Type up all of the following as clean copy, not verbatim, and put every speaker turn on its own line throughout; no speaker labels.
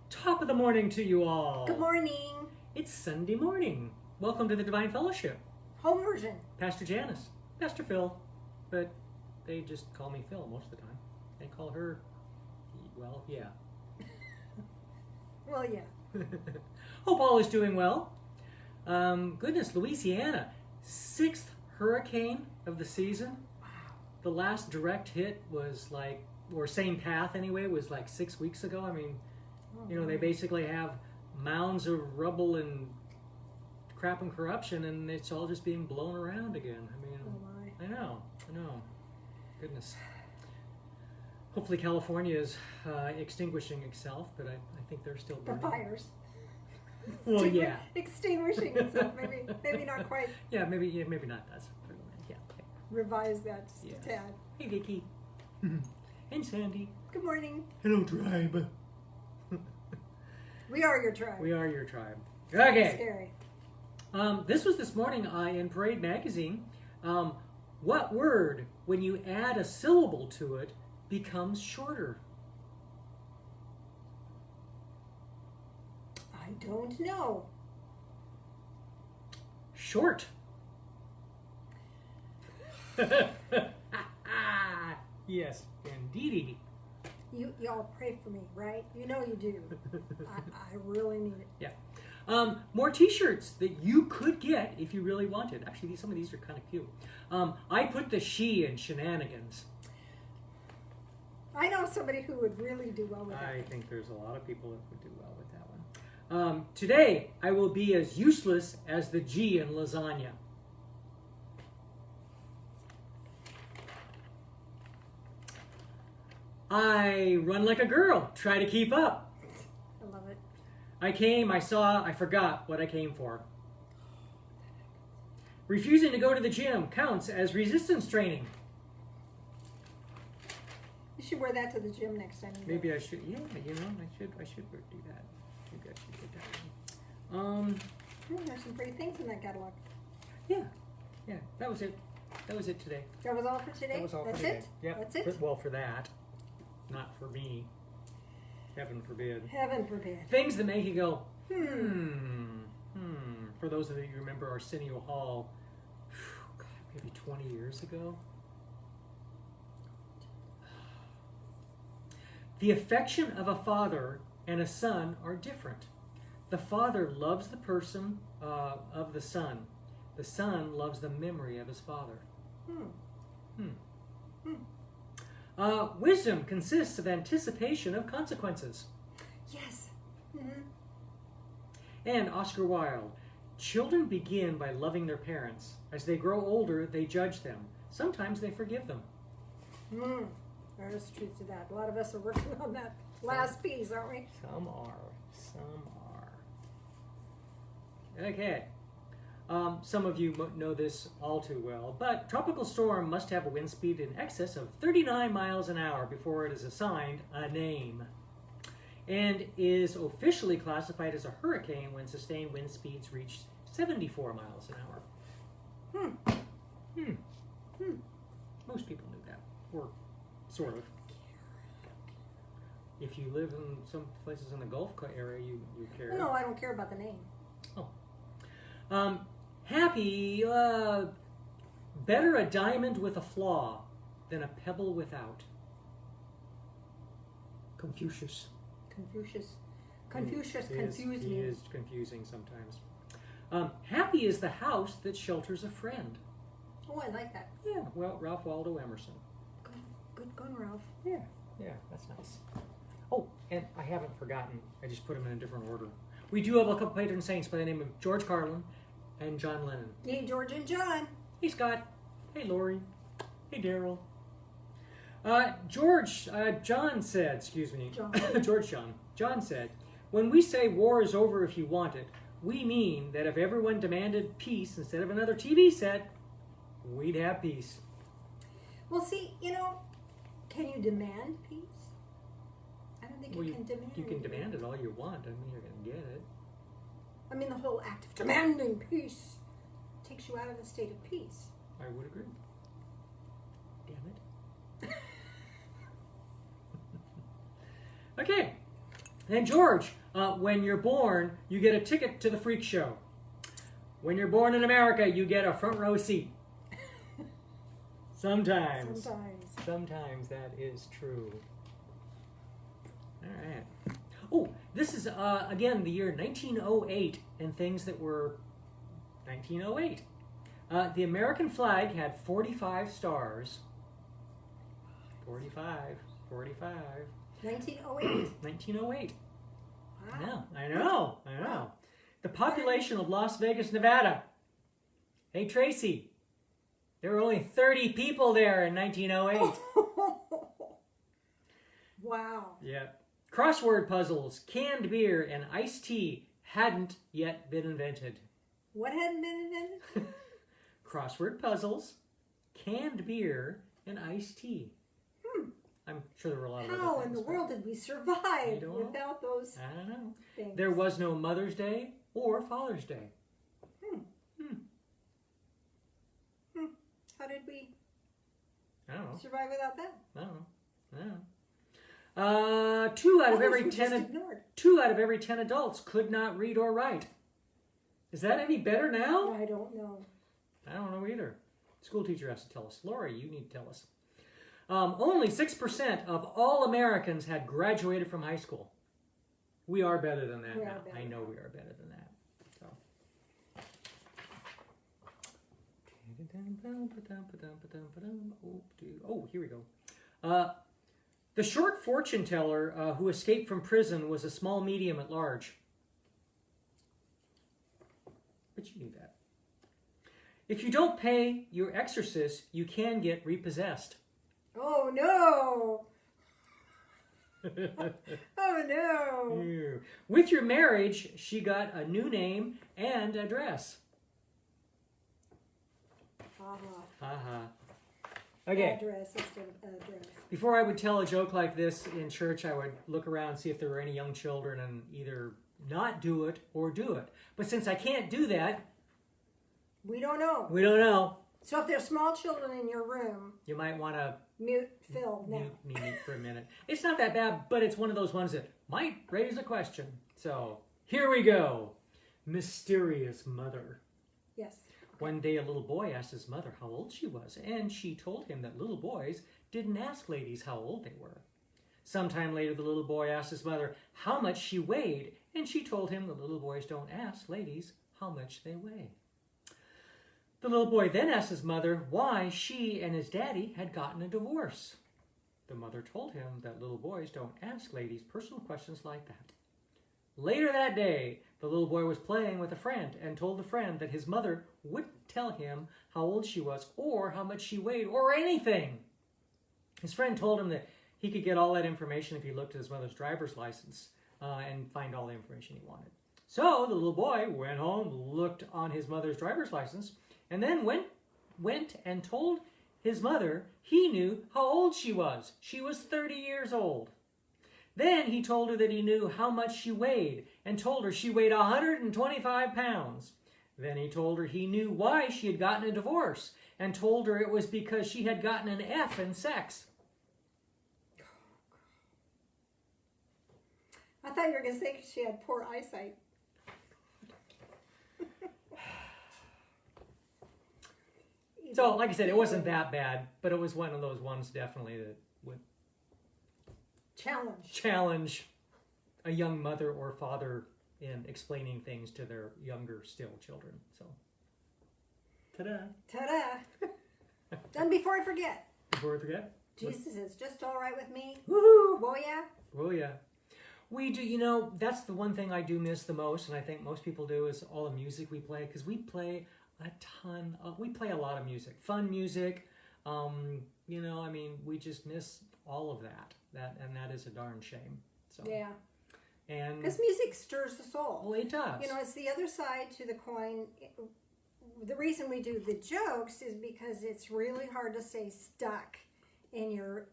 Top of the morning to you all.
Good morning.
It's Sunday morning. Welcome to the Divine Fellowship.
Home version.
Pastor Janice, Pastor Phil, but they just call me Phil most of the time. They call her, well, yeah.
Well, yeah.
Hope all is doing well. Goodness, Louisiana, 6th hurricane of the season. The last direct hit was or same path anyway, was 6 weeks ago. I mean, they basically have mounds of rubble and crap and corruption, and it's all just being blown around again. I mean,
Oh my.
I know. Goodness. Hopefully California is extinguishing itself, but I think they're still
The
burning.
fires.
Well, yeah.
Extinguishing itself. Maybe not quite.
Yeah, maybe not. That's yeah. Okay.
Revise that just
Yes.
a tad.
Hey, Vicky. And Sandy.
Good morning.
Hello, tribe.
We are your tribe.
We are your tribe. Okay.
Scary.
This was this morning in Parade Magazine. What word, when you add a syllable to it, becomes shorter?
I don't know.
Short. Yes, indeedy.
Y'all pray for me, right? You know you do. I really need it.
Yeah. More T-shirts that you could get if you really wanted. Actually, some of these are kind of cute. I put the she in shenanigans.
I know somebody who would really do well with that.
I think there's a lot of people that would do well with that one. Today, I will be as useless as the G in lasagna. I run like a girl, try to keep up.
I love it.
I came, I saw, I forgot what I came for. Refusing to go to the gym counts as resistance training.
You should wear that to the gym next time.
Maybe I should. Yeah, I should do that. Maybe I should get that one.
There's some pretty things in that catalog.
Yeah. That was it. That was it today.
That was all for today?
That was all
That's
for today.
it?
Yep.
That's it?
Well, for that, not for me. Heaven forbid.
Heaven forbid.
Things that make you go, For those of you who remember Arsenio Hall, God, maybe 20 years ago. The affection of a father and a son are different. The father loves the person of the son. The son loves the memory of his father. Wisdom consists of anticipation of consequences.
Yes.
And Oscar Wilde, children begin by loving their parents. As they grow older, they judge them. Sometimes they forgive them.
There's truth to that. A lot of us are working on that last piece, aren't we?
Some are. Okay. Some of you know this all too well, but tropical storm must have a wind speed in excess of 39 miles an hour before it is assigned a name, and is officially classified as a hurricane when sustained wind speeds reach 74 miles an hour. Most people knew that, or sort of. If you live in some places in the Gulf area, you care.
No, I don't care about the name.
Oh. Happy, better a diamond with a flaw than a pebble without. Confucius.
Confucius
He
confused me.
is confusing sometimes. Happy is the house that shelters a friend.
Oh, I like that.
Yeah, well, Ralph Waldo Emerson.
Good gun, Ralph.
Yeah, that's nice. Oh, and I haven't forgotten. I just put them in a different order. We do have a couple patron saints by the name of George Carlin and John Lennon.
Hey, George and John.
Hey, Scott. Hey, Lori. Hey, Daryl. John said, John said, when we say war is over if you want it, we mean that if everyone demanded peace instead of another TV set, we'd have peace.
Well, see, can you demand peace? I don't think you can demand.
You can demand it all you want. I mean, you're going to get it.
I mean, the whole act of demanding peace takes you out of the state of peace.
I would agree. Damn it. Okay. And George, when you're born, you get a ticket to the freak show. When you're born in America, you get a front row seat. Sometimes. Sometimes that is true. All right. Oh, this is, again, the year 1908 and things that were 1908. The American flag had 45 stars. 45.
1908.
1908.
Wow.
Yeah, I know. The population of Las Vegas, Nevada. Hey, Tracy. There were only 30 people there in 1908.
Wow.
Yeah. Crossword puzzles, canned beer, and iced tea hadn't yet been invented.
What hadn't been invented?
Crossword puzzles, canned beer, and iced tea. I'm sure there were a lot of other things.
How in the world did we survive without those
I don't know.
things?
There was no Mother's Day or Father's Day.
How did we
I don't know.
survive without that?
I don't know. Two out of every 10 adults could not read or write. Is that any better now?
I don't know.
I don't know either. School teacher has to tell us. Lori, you need to tell us. Only 6% of all Americans had graduated from high school. We are better than that now. I know we are better than that. Oh, here we go. The short fortune teller who escaped from prison was a small medium at large. But you knew that. If you don't pay your exorcist, you can get repossessed.
Oh, no. Oh, no.
With your marriage, she got a new name and address. Okay.
Address instead of address.
Before I would tell a joke like this in church, I would look around and see if there were any young children and either not do it or do it. But since I can't do that,
we don't know.
So
if there's small children in your room,
you might want to
mute Phil now.
Mute me for a minute. It's not that bad, but it's one of those ones that might raise a question. So here we go. Mysterious mother.
Yes.
One day a little boy asked his mother how old she was, and she told him that little boys didn't ask ladies how old they were. Sometime later, the little boy asked his mother how much she weighed, and she told him that little boys don't ask ladies how much they weigh. The little boy then asked his mother why she and his daddy had gotten a divorce. The mother told him that little boys don't ask ladies personal questions like that. Later that day, the little boy was playing with a friend and told the friend that his mother wouldn't tell him how old she was or how much she weighed or anything. His friend told him that he could get all that information if he looked at his mother's driver's license and find all the information he wanted. So the little boy went home, looked on his mother's driver's license, and then went and told his mother he knew how old she was. She was 30 years old. Then he told her that he knew how much she weighed and told her she weighed 125 pounds. Then he told her he knew why she had gotten a divorce and told her it was because she had gotten an F in sex.
I thought you were going to say she had poor eyesight.
So, like I said, it wasn't that bad, but it was one of those ones definitely that would challenge a young mother or father in explaining things to their younger still children. So,
ta-da. Done before I forget.
Jesus
is just all right with me.
Woohoo!
Oh yeah.
Oh yeah. We do, that's the one thing I do miss the most, and I think most people do, is all the music we play, because we play we play a lot of music, fun music. We just miss all of that. And that is a darn shame. So
yeah.
And
because music stirs the soul.
Well, it does.
It's the other side to the coin. The reason we do the jokes is because it's really hard to stay stuck in your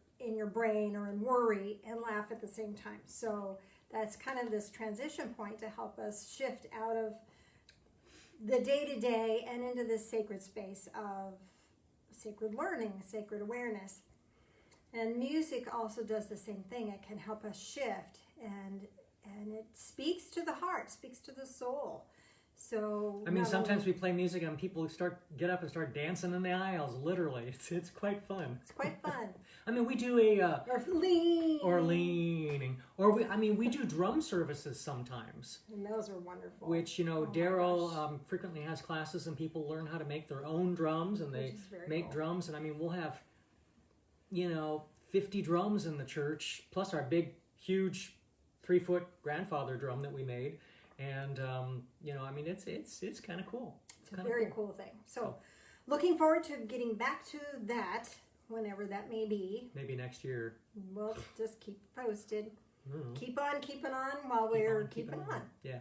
brain or in worry and laugh at the same time. So that's kind of this transition point to help us shift out of the day-to-day and into this sacred space of sacred learning, sacred awareness. And music also does the same thing. It can help us shift and it speaks to the heart, speaks to the soul. So
I mean, sometimes we play music and people get up and start dancing in the aisles. Literally, it's quite fun.
It's quite fun.
I mean, we do a
Or
leaning, we do drum services sometimes.
And those are wonderful.
Which Daryl frequently has classes and people learn how to make their own drums and they make drums. And I mean, we'll have 50 drums in the church plus our big, huge 3-foot grandfather drum that we made. And it's kind of cool.
It's a very cool thing. So, looking forward to getting back to that whenever that may be.
Maybe next year.
We'll just keep posted.
Mm-hmm.
Keep on keeping on while we're keeping on.
Yeah.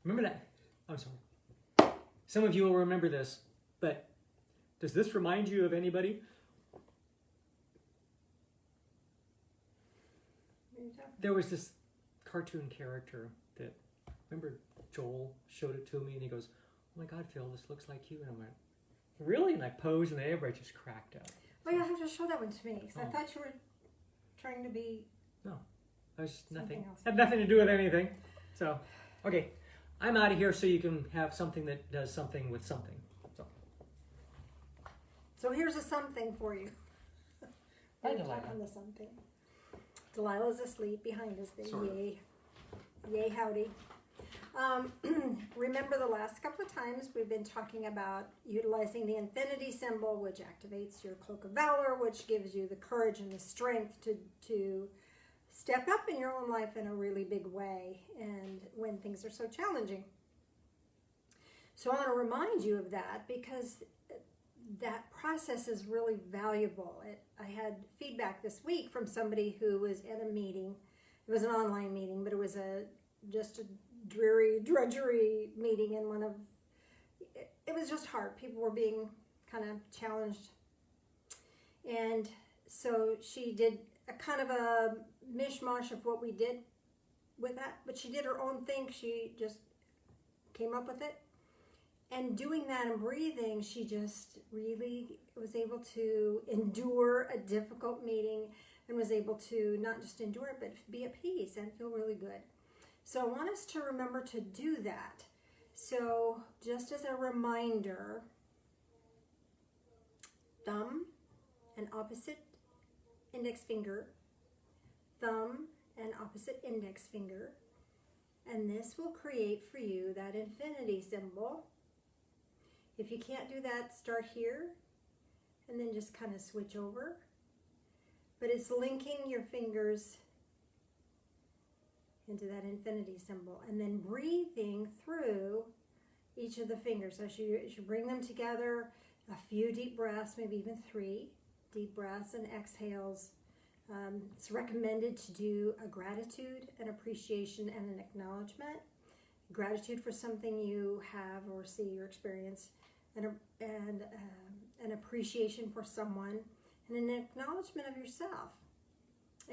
Remember that? I'm sorry. Some of you will remember this, but does this remind you of anybody? There was this cartoon character that, remember Joel showed it to me and he goes, "Oh my God, Phil, this looks like you." And I went, "Really?" And I posed and everybody just cracked up.
Well, you'll have to show that one to me because I thought you were trying to be.
No, I was nothing.
Else.
Had nothing to do with anything. So, okay, I'm out of here so you can have something that does something with something.
So here's a something for you.
Hi, Delilah.
On the something. Delilah's asleep behind us there. Yay howdy. Remember the last couple of times we've been talking about utilizing the infinity symbol, which activates your cloak of valor, which gives you the courage and the strength to step up in your own life in a really big way and when things are so challenging. So I want to remind you of that because that process is really valuable. I had feedback this week from somebody who was at a meeting. It was an online meeting, but it was just a dreary, drudgery meeting, and it was just hard. People were being kind of challenged. And so she did a kind of a mishmash of what we did with that, but she did her own thing. She just came up with it. And doing that and breathing, she just really was able to endure a difficult meeting and was able to not just endure it, but be at peace and feel really good. So I want us to remember to do that. So just as a reminder, thumb and opposite index finger, thumb and opposite index finger, and this will create for you that infinity symbol. If you can't do that, start here and then just kind of switch over. But it's linking your fingers into that infinity symbol and then breathing through each of the fingers. So as you bring them together, a few deep breaths, maybe even 3 deep breaths and exhales. It's recommended to do a gratitude, an appreciation, and an acknowledgement. Gratitude for something you have or see or experience, and an appreciation for someone, and an acknowledgement of yourself.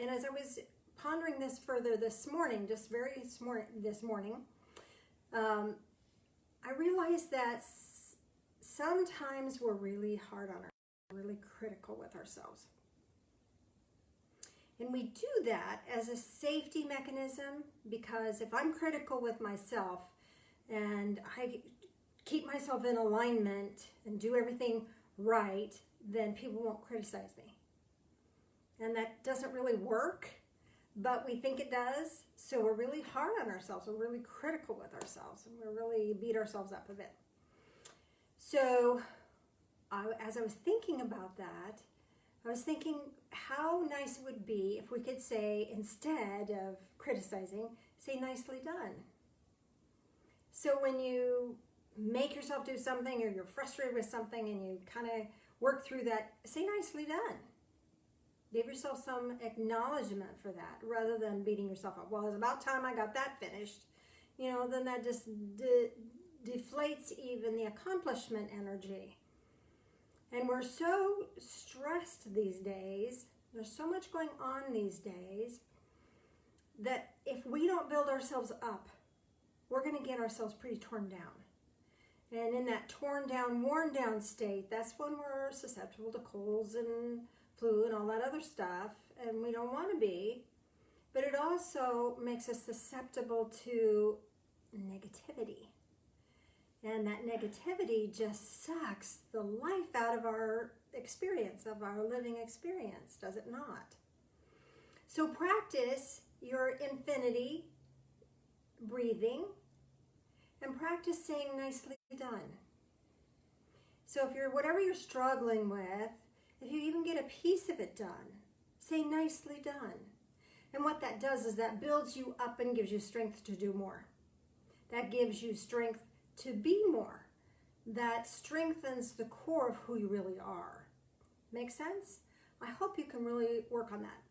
And as I was pondering this further this morning, this morning, I realized that sometimes we're really hard on ourselves, really critical with ourselves. And we do that as a safety mechanism because if I'm critical with myself and I keep myself in alignment and do everything right, then people won't criticize me. And that doesn't really work, but we think it does. So we're really hard on ourselves. We're really critical with ourselves and we really beat ourselves up a bit. So as I was thinking about that, I was thinking how nice it would be if we could say, instead of criticizing, say nicely done. So when you make yourself do something or you're frustrated with something and you kind of work through that, say nicely done. Give yourself some acknowledgement for that rather than beating yourself up. Well, it's about time I got that finished. Then that just deflates even the accomplishment energy. And we're so stressed these days, there's so much going on these days, that if we don't build ourselves up, we're going to get ourselves pretty torn down. And in that torn down, worn down state, that's when we're susceptible to colds and flu and all that other stuff, and we don't want to be. but it also makes us susceptible to negativity. And that negativity just sucks the life out of our experience, of our living experience, does it not? So practice your infinity breathing and practice saying nicely done. So if you're, whatever you're struggling with, if you even get a piece of it done, say nicely done. And what that does is that builds you up and gives you strength to do more. That gives you strength to be more. That strengthens the core of who you really are. Make sense? I hope you can really work on that.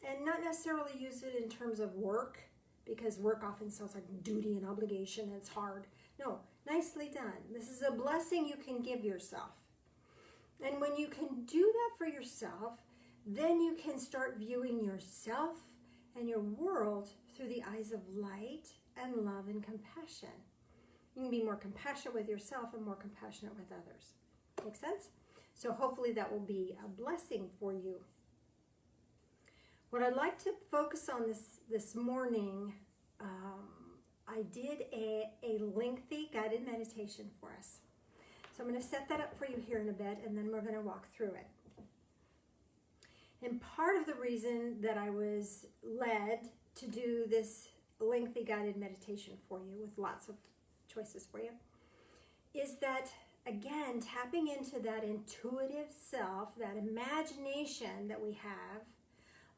And not necessarily use it in terms of work, because work often sounds like duty and obligation and it's hard. No, nicely done. This is a blessing you can give yourself. And when you can do that for yourself, then you can start viewing yourself and your world through the eyes of light and love and compassion. You can be more compassionate with yourself and more compassionate with others. Make sense? So hopefully that will be a blessing for you. What I'd like to focus on this morning, I did a lengthy guided meditation for us. So I'm going to set that up for you here in a bit, and then we're going to walk through it. And part of the reason that I was led to do this lengthy guided meditation for you with lots of choices for you is that, again, tapping into that intuitive self, that imagination that we have,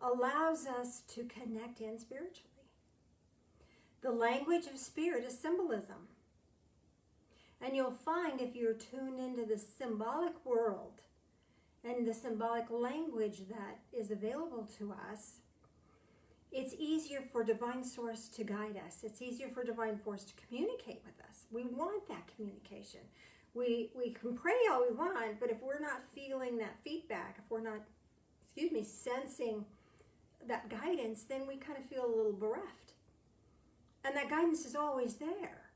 allows us to connect in spiritually. The language of spirit is symbolism. And you'll find if you're tuned into the symbolic world and the symbolic language that is available to us, it's easier for Divine Source to guide us. It's easier for Divine Force to communicate with us. We want that communication. We can pray all we want, but if we're not feeling that feedback, if we're not, sensing that guidance, then we kind of feel a little bereft. And that guidance is always there,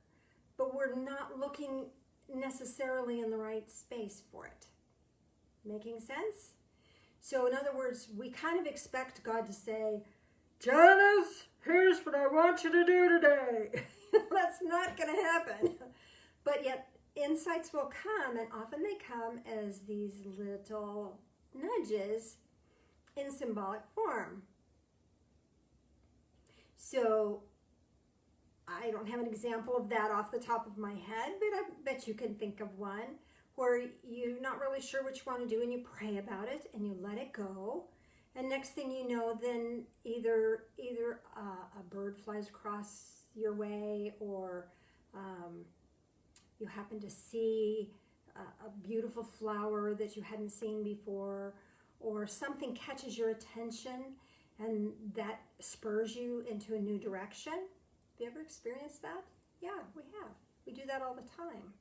but we're not looking necessarily in the right space for it. Making sense? So in other words, we kind of expect God to say, Janice, here's what I want you to do today. That's not going to happen. But yet insights will come, and often they come as these little nudges in symbolic form. So I don't have an example of that off the top of my head, but I bet you can think of one where you're not really sure what you want to do and you pray about it and you let it go. And next thing you know, then either a bird flies across your way, or you happen to see a beautiful flower that you hadn't seen before, or something catches your attention and that spurs you into a new direction. Have you ever experienced that? Yeah, we have. We do that all the time.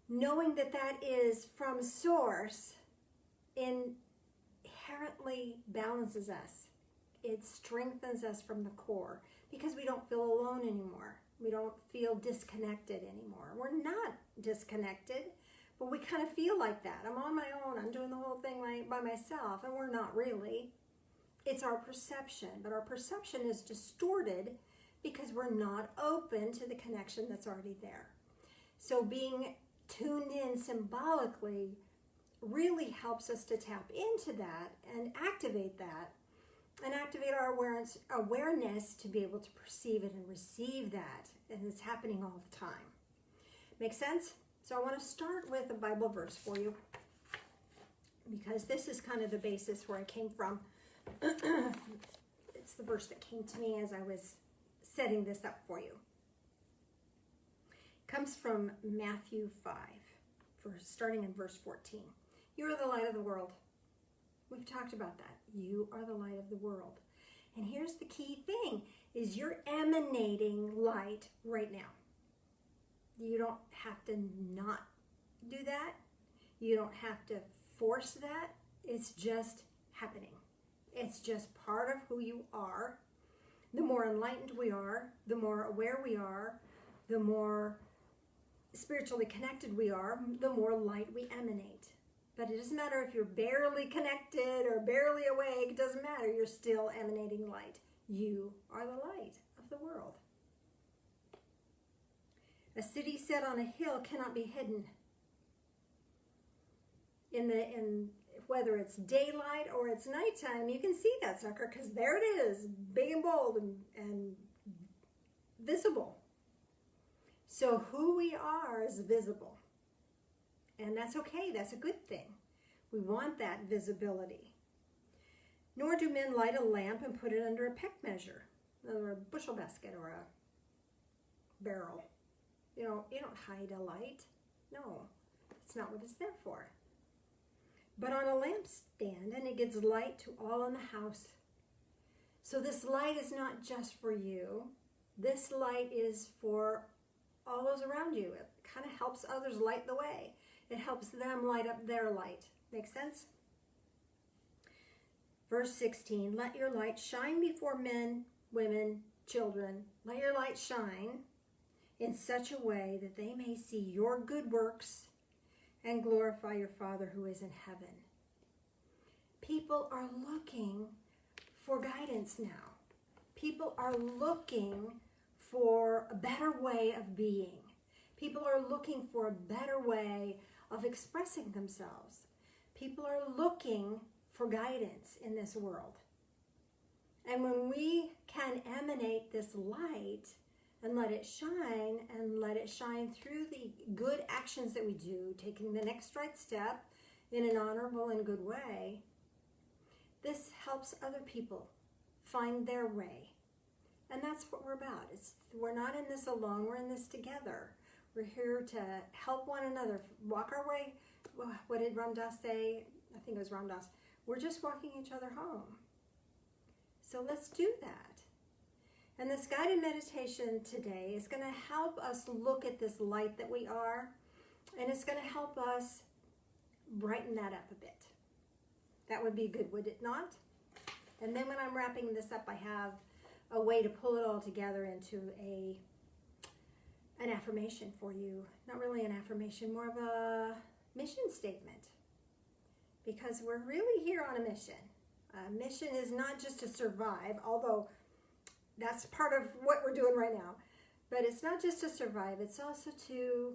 Knowing that that is from Source inherently balances us. It strengthens us from the core because we don't feel alone anymore. We don't feel disconnected anymore. We're not disconnected, but we kind of feel like that. I'm on my own. I'm doing the whole thing by myself, and we're not really. It's our perception, but our perception is distorted because we're not open to the connection that's already there. So being tuned in symbolically really helps us to tap into that and activate our awareness to be able to perceive it and receive that. And it's happening all the time. Make sense? So I want to start with a Bible verse for you, because this is kind of the basis where I came from. It's the verse that came to me as I was setting this up for you. It comes from Matthew 5, starting in verse 14. You are the light of the world. We've talked about that. You are the light of the world. And here's the key thing, is you're emanating light right now. You don't have to not do that. You don't have to force that. It's just happening. It's just part of who you are. The more enlightened we are, the more aware we are, the more spiritually connected we are, the more light we emanate. But it doesn't matter if you're barely connected or barely awake. It doesn't matter. You're still emanating light. You are the light of the world. A city set on a hill cannot be hidden. In whether it's daylight or it's nighttime, you can see that sucker because there it is, big and bold and visible. So who we are is visible. And that's okay. That's a good thing. We want that visibility. Nor do men light a lamp and put it under a peck measure, or a bushel basket, or a barrel. You don't hide a light. No, that's not what it's there for. But on a lampstand, and it gives light to all in the house. So this light is not just for you. This light is for all those around you. It kind of helps others light the way. It helps them light up their light. Make sense? Verse 16, let your light shine before men, women, children. Let your light shine in such a way that they may see your good works and glorify your Father who is in heaven. People are looking for guidance now. People are looking for a better way of being. People are looking for a better way of expressing themselves. People are looking for guidance in this world. And when we can emanate this light and let it shine through the good actions that we do, taking the next right step in an honorable and good way, this helps other people find their way. And that's what we're about. We're not in this alone, we're in this together. We're here to help one another, walk our way. What did Ram Dass say? I think it was Ram Dass. We're just walking each other home. So let's do that. And this guided meditation today is going to help us look at this light that we are, and it's going to help us brighten that up a bit. That would be good, would it not? And then when I'm wrapping this up, I have a way to pull it all together into an affirmation for you. Not really an affirmation, more of a mission statement. Because we're really here on a mission. A mission is not just to survive, although that's part of what we're doing right now. But it's not just to survive, it's also to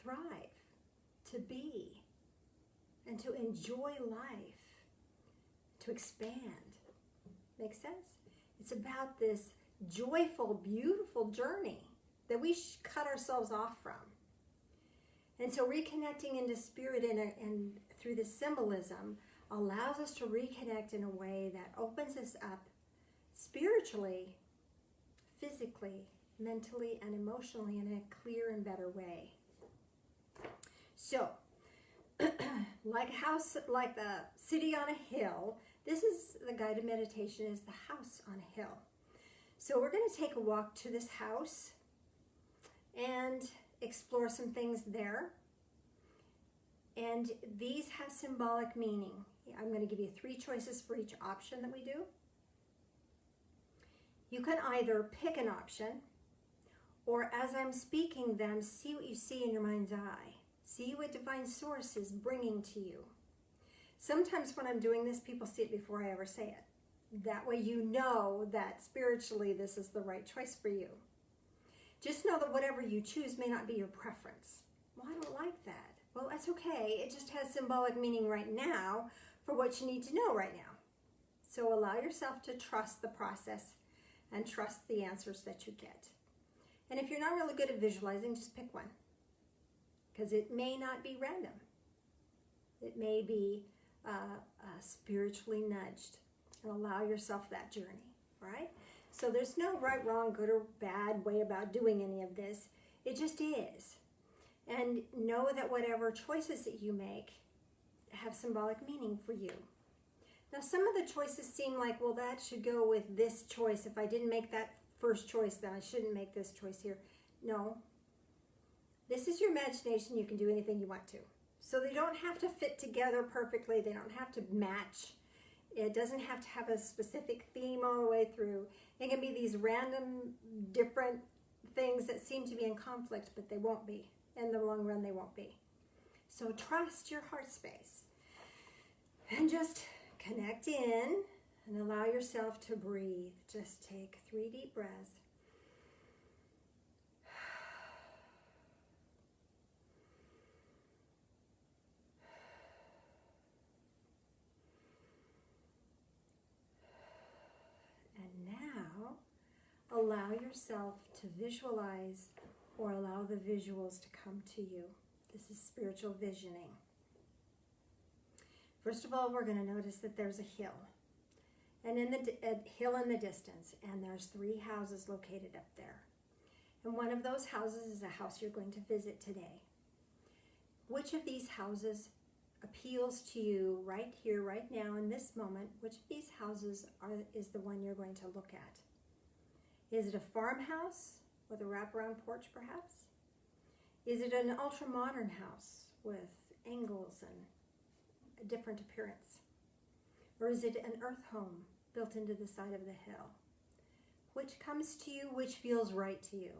thrive, to be, and to enjoy life, to expand. Make sense? It's about this joyful, beautiful journey that we cut ourselves off from. And so reconnecting into spirit and through this symbolism allows us to reconnect in a way that opens us up spiritually, physically, mentally, and emotionally in a clear and better way. So, like a house, like the city on a hill, this is the guided meditation is the house on a hill. So we're going to take a walk to this house and explore some things there. And these have symbolic meaning. I'm going to give you 3 choices for each option that we do. You can either pick an option, or as I'm speaking them, see what you see in your mind's eye. See what divine source is bringing to you. Sometimes when I'm doing this, people see it before I ever say it. That way you know that spiritually this is the right choice for you. Just know that whatever you choose may not be your preference. Well, I don't like that. Well, that's okay. It just has symbolic meaning right now for what you need to know right now. So allow yourself to trust the process and trust the answers that you get. And if you're not really good at visualizing, just pick one. Because it may not be random. It may be spiritually nudged. And allow yourself that journey, all right? So there's no right, wrong, good or bad way about doing any of this. It just is. And know that whatever choices that you make have symbolic meaning for you. Now, some of the choices seem like, well, that should go with this choice. If I didn't make that first choice, then I shouldn't make this choice here. No. This is your imagination. You can do anything you want to. So they don't have to fit together perfectly. They don't have to match. It doesn't have to have a specific theme all the way through. It can be these random, different things that seem to be in conflict, but they won't be. In the long run, they won't be. So trust your heart space and just connect in and allow yourself to breathe. Just take 3 deep breaths. And now allow yourself to visualize or allow the visuals to come to you. This is spiritual visioning. First of all, we're going to notice that there's a hill. And a hill in the distance, and there's 3 houses located up there. And one of those houses is a house you're going to visit today. Which of these houses appeals to you right here, right now, in this moment? Which of these houses is the one you're going to look at? Is it a farmhouse with a wraparound porch, perhaps? Is it an ultra-modern house with angles and a different appearance? Or is it an earth home built into the side of the hill? Which comes to you, which feels right to you?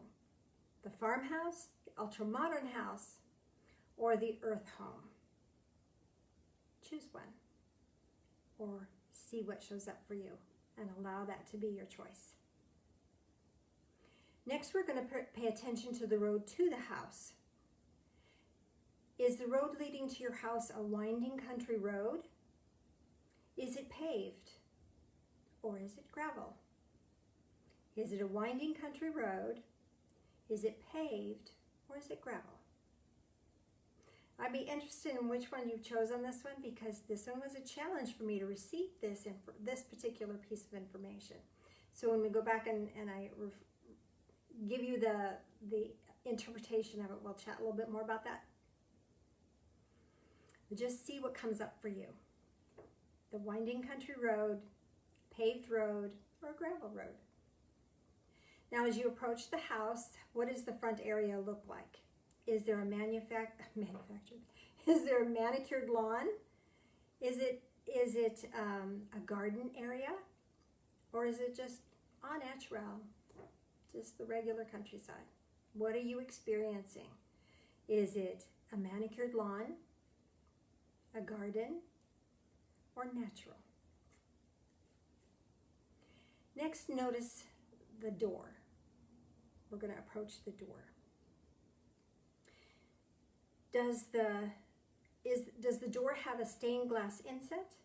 The farmhouse, the ultra-modern house, or the earth home? Choose one. Or see what shows up for you and allow that to be your choice. Next, we're going to pay attention to the road to the house. Is the road leading to your house a winding country road? Is it paved or is it gravel? Is it a winding country road? Is it paved or is it gravel? I'd be interested in which one you chose on this one, because this one was a challenge for me to receive this particular piece of information. So when we go back and I give you the interpretation of it, we'll chat a little bit more about that. Just see what comes up for you. The winding country road, paved road, or gravel road. Now as you approach the house, what does the front area look like? Is there a Is there a manicured lawn? Is it a garden area? Or is it just au naturel, just the regular countryside? What are you experiencing? Is it a manicured lawn, a garden, or natural? Next, notice the door. We're going to approach the door. Does the door have a stained glass inset?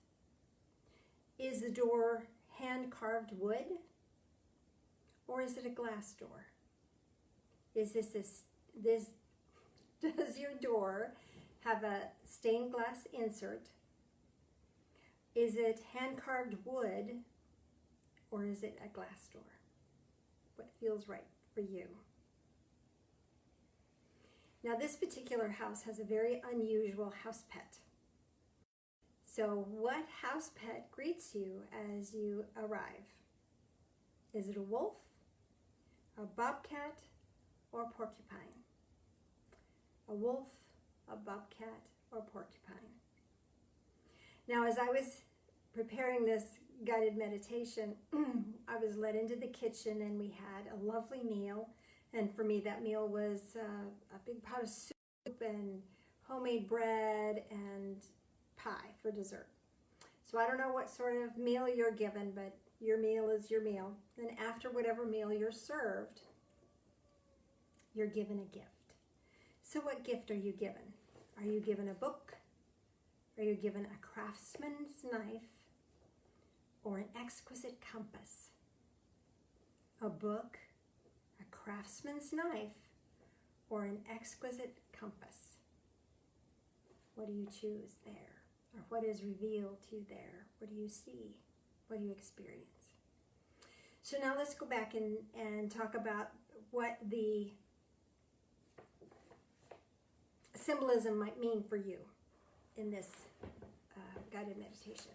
Is the door hand-carved wood? Or is it a glass door? Does your door have a stained glass insert? Is it hand-carved wood? Or is it a glass door? What feels right for you? Now this particular house has a very unusual house pet. So what house pet greets you as you arrive? Is it a wolf, a bobcat, or a porcupine? A wolf, a bobcat, or a porcupine. Now as I was preparing this guided meditation, I was led into the kitchen and we had a lovely meal. And for me, that meal was a big pot of soup and homemade bread and pie for dessert. So I don't know what sort of meal you're given, but your meal is your meal. And after whatever meal you're served, you're given a gift. So what gift are you given? Are you given a book? Are you given a craftsman's knife or an exquisite compass? A book, a craftsman's knife, or an exquisite compass? What do you choose there? Or what is revealed to you there? What do you see? What do you experience? So now let's go back and talk about what the symbolism might mean for you in this guided meditation.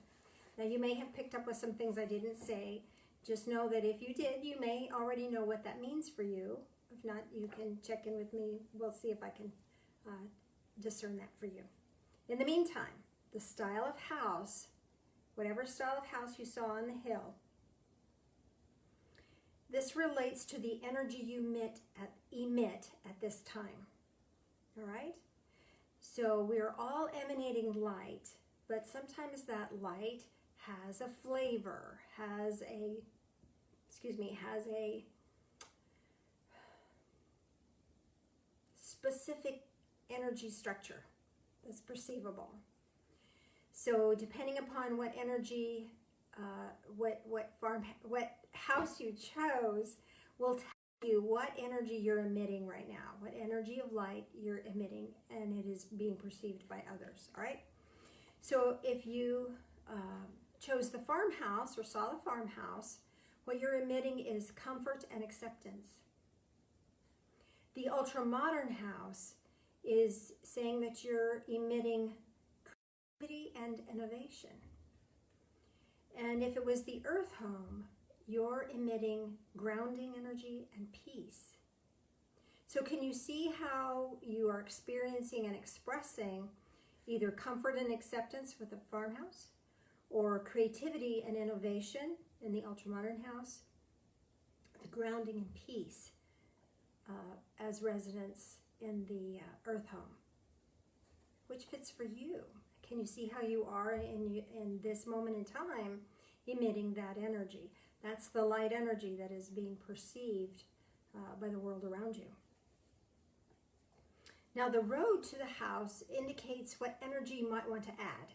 Now you may have picked up with some things I didn't say. Just know that if you did, you may already know what that means for you. If not, you can check in with me. We'll see if I can discern that for you. In the meantime, the style of house, whatever style of house you saw on the hill, this relates to the energy you emit at this time. All right? So we're all emanating light, but sometimes that light has a flavor, has a specific energy structure that's perceivable. So depending upon what energy, what house you chose, will tell you what energy you're emitting right now, what energy of light you're emitting, and it is being perceived by others. All right. So if you chose the farmhouse or saw the farmhouse, what you're emitting is comfort and acceptance. The ultra-modern house is saying that you're emitting creativity and innovation. And if it was the earth home, you're emitting grounding energy and peace. So can you see how you are experiencing and expressing either comfort and acceptance with the farmhouse, or creativity and innovation in the ultra-modern house, the grounding and peace as residents in the earth home? Which fits for you? Can you see how you are in this moment in time emitting that energy? That's the light energy that is being perceived by the world around you. Now the road to the house indicates what energy you might want to add.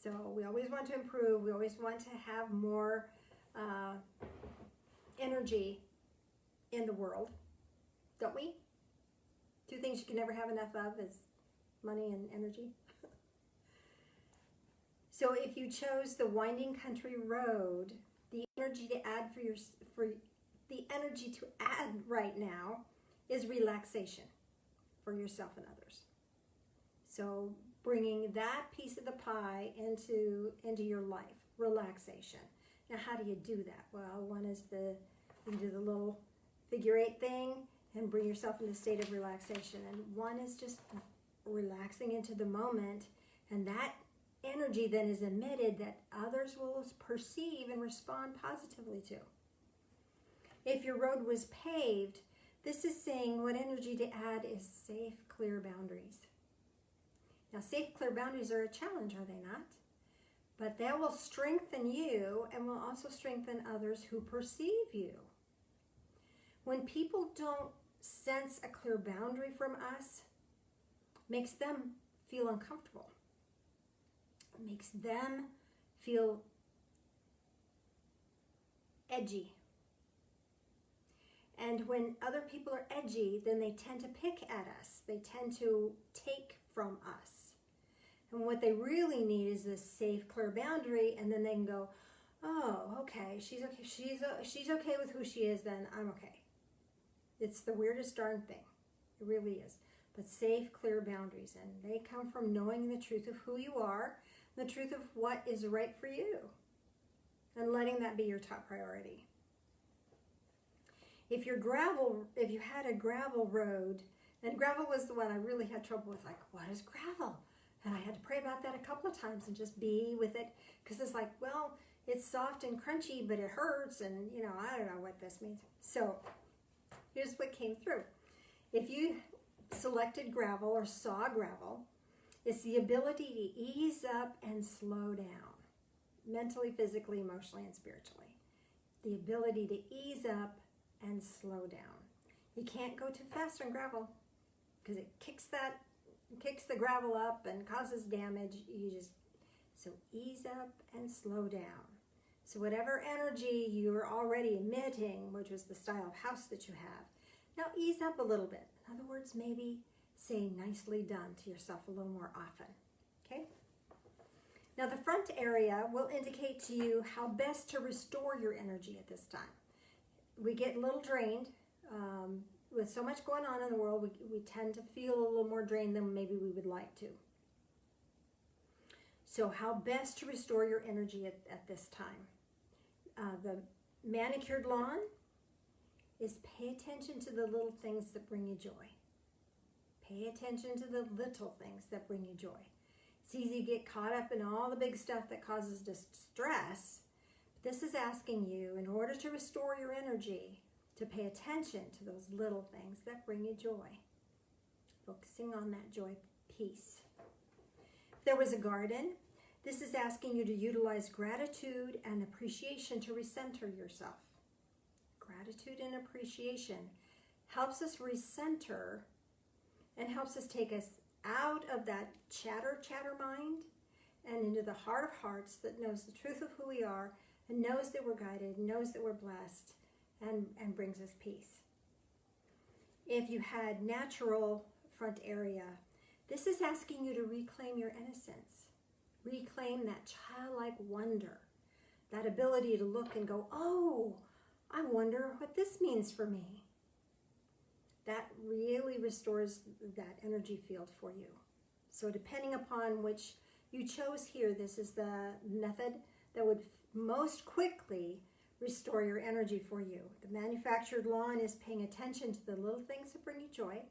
So we always want to improve. We always want to have more energy in the world, don't we? Two things you can never have enough of is money and energy. So if you chose the winding country road, the energy to add right now is relaxation for yourself and others. So bringing that piece of the pie into your life, relaxation. Now, how do you do that? Well, one is you do the little figure 8 thing and bring yourself into a state of relaxation. And one is just relaxing into the moment, and that energy then is emitted that others will perceive and respond positively to. If your road was paved, this is saying what energy to add is safe, clear boundaries. Now, safe, clear boundaries are a challenge, are they not? But they will strengthen you and will also strengthen others who perceive you. When people don't sense a clear boundary from us, makes them feel uncomfortable. It makes them feel edgy. And when other people are edgy, then they tend to pick at us. They tend to take from us. And what they really need is this safe, clear boundary, and then they can go, oh, okay, she's okay. She's okay with who she is, then I'm okay. It's the weirdest darn thing. It really is. But safe, clear boundaries, and they come from knowing the truth of who you are, the truth of what is right for you, and letting that be your top priority. If you had a gravel road, and gravel was the one I really had trouble with, like, what is gravel? And I had to pray about that a couple of times and just be with it, because it's like, well, it's soft and crunchy, but it hurts, and, I don't know what this means. So here's what came through. If you selected gravel or saw gravel, it's the ability to ease up and slow down, mentally, physically, emotionally, and spiritually. The ability to ease up and slow down. You can't go too fast on gravel because it kicks the gravel up and causes damage. So ease up and slow down. So whatever energy you're already emitting, which was the style of house that you have, now ease up a little bit. In other words, maybe say nicely done to yourself a little more often. Okay? Now the front area will indicate to you how best to restore your energy at this time. We get a little drained. With so much going on in the world, we tend to feel a little more drained than maybe we would like to. So how best to restore your energy at this time? The manicured lawn is pay attention to the little things that bring you joy. Pay attention to the little things that bring you joy. It's easy to get caught up in all the big stuff that causes distress. This is asking you, in order to restore your energy, to pay attention to those little things that bring you joy. focusing on that joy, peace. If there was a garden, this is asking you to utilize gratitude and appreciation to recenter yourself. Gratitude and appreciation helps us recenter and helps us take us out of that chatter mind and into the heart of hearts that knows the truth of who we are and knows that we're guided, knows that we're blessed, and brings us peace. If you had natural front area, this is asking you to reclaim your innocence. Reclaim that childlike wonder, that ability to look and go, oh, I wonder what this means for me. That really restores that energy field for you. So depending upon which you chose here, this is the method that would most quickly restore your energy for you. The manufactured lawn is paying attention to the little things that bring you joy.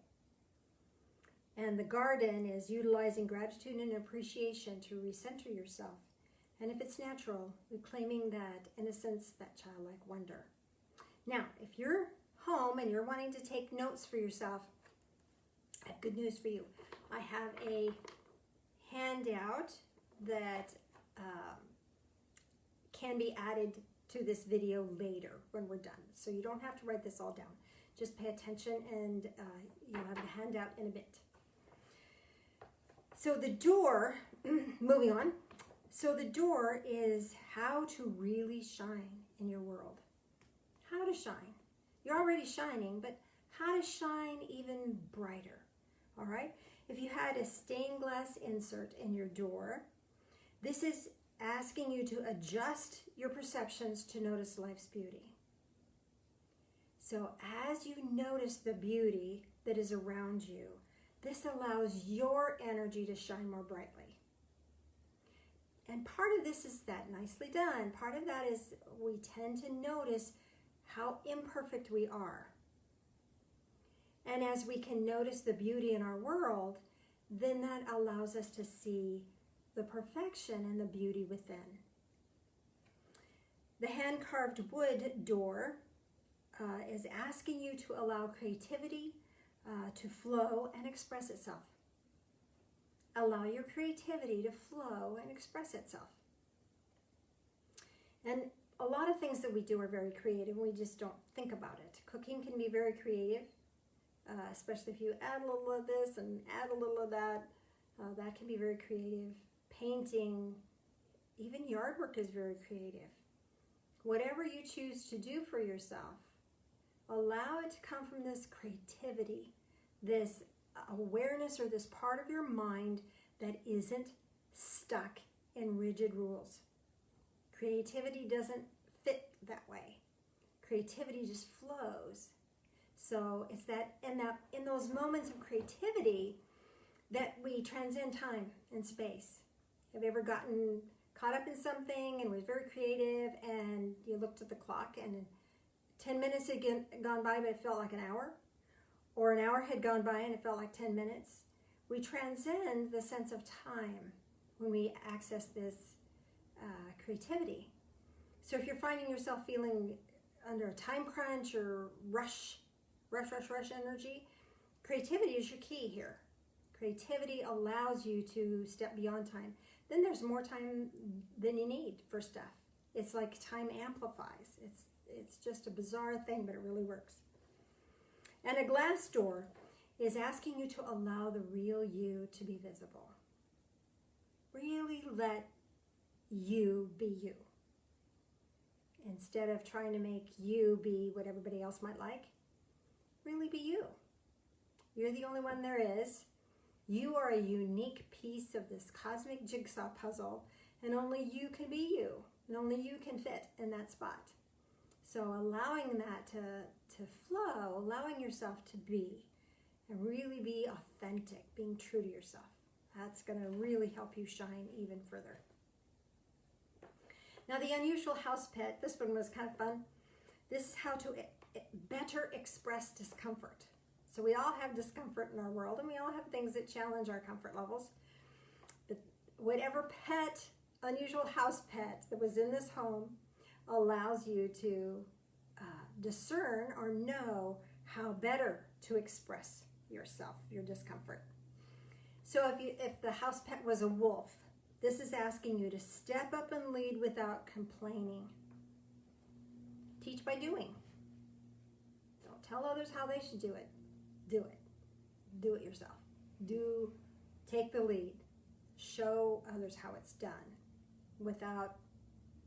And the garden is utilizing gratitude and appreciation to recenter yourself. And if it's natural, reclaiming that innocence, that childlike wonder. Now, if you're home and you're wanting to take notes for yourself, I have good news for you. I have a handout that can be added to this video later when we're done. So you don't have to write this all down. Just pay attention and you'll have the handout in a bit. So the door, moving on. So the door is how to really shine in your world. How to shine. You're already shining, but how to shine even brighter. All right? If you had a stained glass insert in your door, this is asking you to adjust your perceptions to notice life's beauty. So as you notice the beauty that is around you, this allows your energy to shine more brightly. And part of this is that nicely done. Part of that is we tend to notice how imperfect we are. And as we can notice the beauty in our world, then that allows us to see the perfection and the beauty within. The hand-carved wood door is asking you to allow creativity to flow and express itself. Allow your creativity to flow and express itself. And a lot of things that we do are very creative. We just don't think about it. Cooking can be very creative, especially if you add a little of this and add a little of that. That can be very creative. Painting, even yard work is very creative. Whatever you choose to do for yourself, allow it to come from this creativity, this awareness or this part of your mind that isn't stuck in rigid rules. Creativity doesn't fit that way. Creativity just flows. So it's that in those moments of creativity that we transcend time and space. Have you ever gotten caught up in something and was very creative and you looked at the clock and 10 minutes had gone by but it felt like an hour? Or an hour had gone by and it felt like 10 minutes? We transcend the sense of time when we access this creativity. So if you're finding yourself feeling under a time crunch or rush energy, creativity is your key here. Creativity allows you to step beyond time. Then there's more time than you need for stuff. It's like time amplifies. It's just a bizarre thing, but it really works. And a glass door is asking you to allow the real you to be visible. Really let you be you. Instead of trying to make you be what everybody else might like, really be you. You're the only one there is. You are a unique piece of this cosmic jigsaw puzzle, and only you can be you, and only you can fit in that spot. So allowing that to flow, allowing yourself to be, and really be authentic, being true to yourself. That's going to really help you shine even further. Now the unusual house pet, this one was kind of fun. This is how to better express discomfort. So we all have discomfort in our world, and we all have things that challenge our comfort levels. But whatever pet, unusual house pet that was in this home allows you to discern or know how better to express yourself, your discomfort. So if the house pet was a wolf, this is asking you to step up and lead without complaining. Teach by doing. Don't tell others how they should do it. Do it. Do it yourself. Take the lead. Show others how it's done without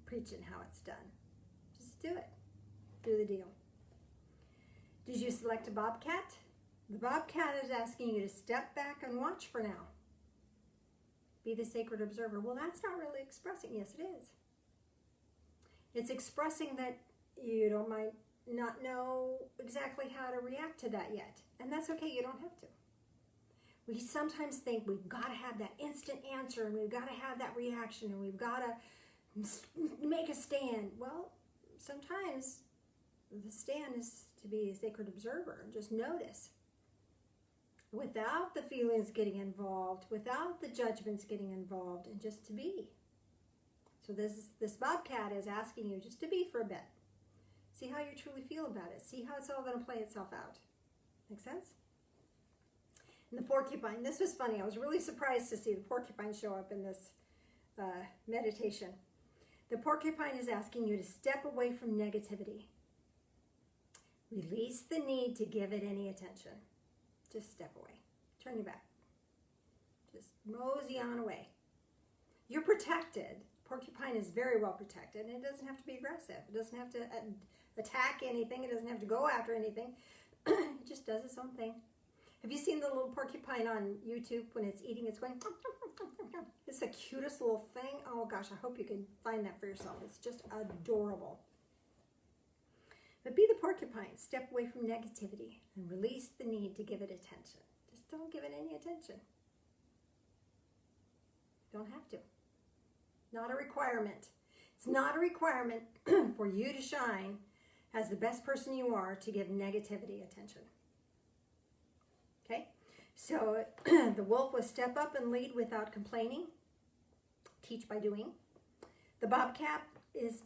preaching how it's done. Just do it. Do the deal. Did you select a bobcat? The bobcat is asking you to step back and watch for now. Be the sacred observer. Well, that's not really expressing. Yes, it is. It's expressing that you might not know exactly how to react to that yet. And that's okay. You don't have to. We sometimes think we've got to have that instant answer and we've got to have that reaction and we've got to make a stand. Well, sometimes the stand is to be a sacred observer and just notice without the feelings getting involved, without the judgments getting involved, and just to be. So this bobcat is asking you just to be for a bit. See how you truly feel about it. See how it's all going to play itself out. Make sense? And the porcupine, this was funny. I was really surprised to see the porcupine show up in this meditation. The porcupine is asking you to step away from negativity. Release the need to give it any attention. Just step away. Turn your back. Just mosey on away. You're protected. Porcupine is very well protected, and it doesn't have to be aggressive. It doesn't have to attack anything. It doesn't have to go after anything. It just does its own thing. Have you seen the little porcupine on YouTube when it's eating? It's going... It's the cutest little thing. Oh gosh, I hope you can find that for yourself. It's just adorable. But be the porcupine. Step away from negativity and release the need to give it attention. Just don't give it any attention. Don't have to. Not a requirement. It's not a requirement for you to shine as the best person you are to give negativity attention. Okay? So the wolf was step up and lead without complaining. Teach by doing. The bobcat is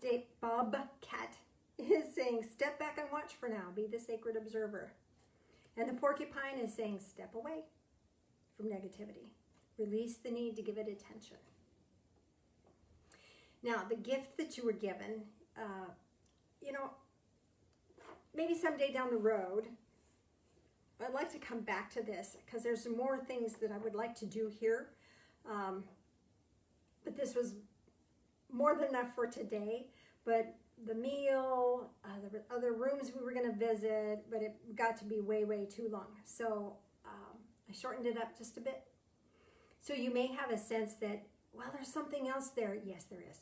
saying step back and watch for now. Be the sacred observer. And the porcupine is saying step away from negativity. Release the need to give it attention. Now, the gift that you were given, maybe someday down the road, I'd like to come back to this because there's some more things that I would like to do here. But this was more than enough for today. But the meal, the other rooms we were going to visit, but it got to be way, way too long. So I shortened it up just a bit. So you may have a sense that, well, there's something else there. Yes, there is.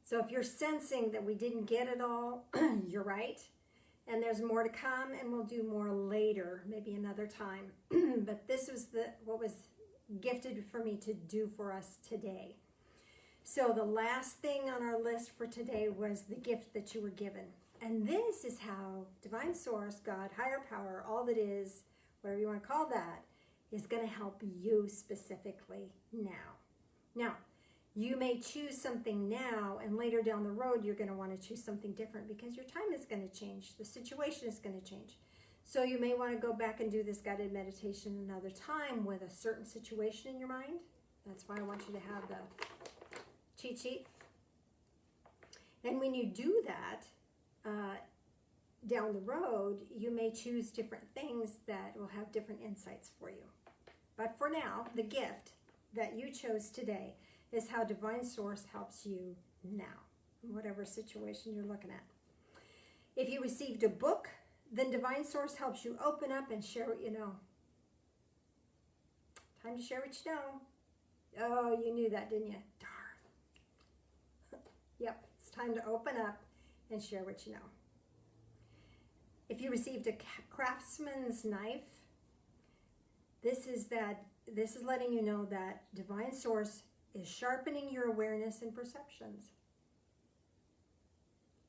So if you're sensing that we didn't get it all, you're right. And there's more to come, and we'll do more later, maybe another time. But this was what was gifted for me to do for us today. So the last thing on our list for today was the gift that you were given. And this is how Divine Source, God, Higher Power, all that is, whatever you want to call that, is going to help you specifically now. Now, you may choose something now, and later down the road, you're going to want to choose something different because your time is going to change. The situation is going to change. So you may want to go back and do this guided meditation another time with a certain situation in your mind. That's why I want you to have the cheat sheet. And when you do that, down the road, you may choose different things that will have different insights for you. But for now, the gift that you chose today is how Divine Source helps you now, in whatever situation you're looking at. If you received a book, then Divine Source helps you open up and share what you know. Time to share what you know. Oh, you knew that, didn't you? Darn. Yep, it's time to open up and share what you know. If you received a craftsman's knife, this is letting you know that Divine Source is sharpening your awareness and perceptions.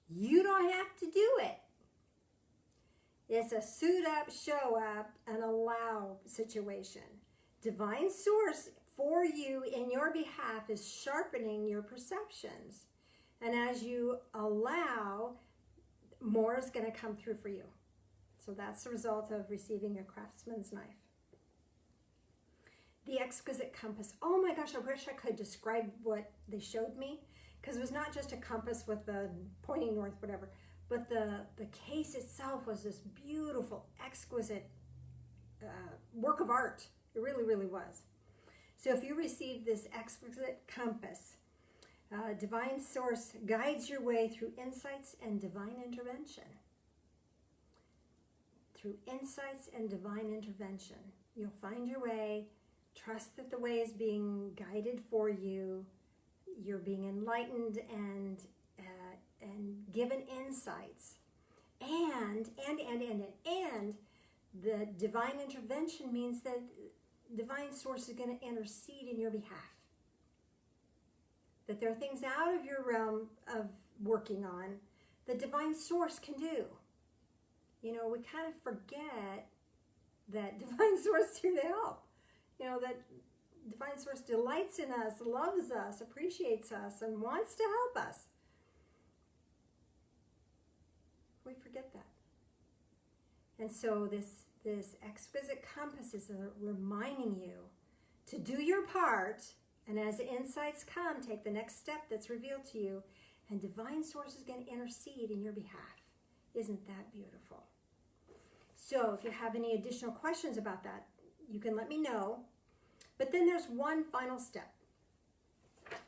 You don't have to do it. It's a suit up, show up, and allow situation. Divine Source for you in your behalf is sharpening your perceptions. And as you allow, more is going to come through for you. So that's the result of receiving a craftsman's knife. The exquisite compass. Oh my gosh, I wish I could describe what they showed me, because it was not just a compass with the pointing north, whatever, but the case itself was this beautiful, exquisite work of art. It really, really was. So if you receive this exquisite compass, divine source guides your way through insights and divine intervention. Through insights and divine intervention. You'll find your way. Trust that the way is being guided for you. You're being enlightened and given insights. And the divine intervention means that divine source is going to intercede in your behalf. That there are things out of your realm of working on that divine source can do. You know, we kind of forget that divine source is here to help. You know, that divine source delights in us, loves us, appreciates us, and wants to help us. We forget that. And so this exquisite compass is reminding you to do your part, and as the insights come, take the next step that's revealed to you, and divine source is going to intercede in your behalf. Isn't that beautiful? So if you have any additional questions about that, you can let me know. But then there's one final step.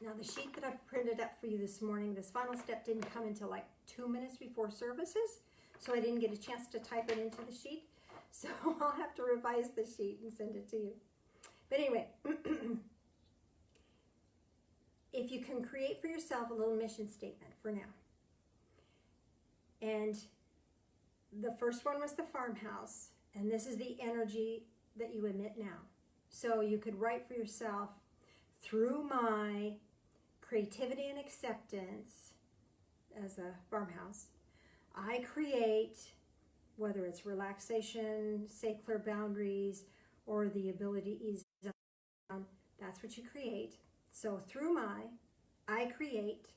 Now the sheet that I printed up for you this morning, this final step didn't come until like 2 minutes before services, so I didn't get a chance to type it into the sheet. So I'll have to revise the sheet and send it to you. But anyway, if you can create for yourself a little mission statement for now. And the first one was the farmhouse, and this is the energy that you emit now. So you could write for yourself, through my creativity and acceptance as a farmhouse, I create, whether it's relaxation, say clear boundaries, or the ability to ease down, that's what you create. So through I create.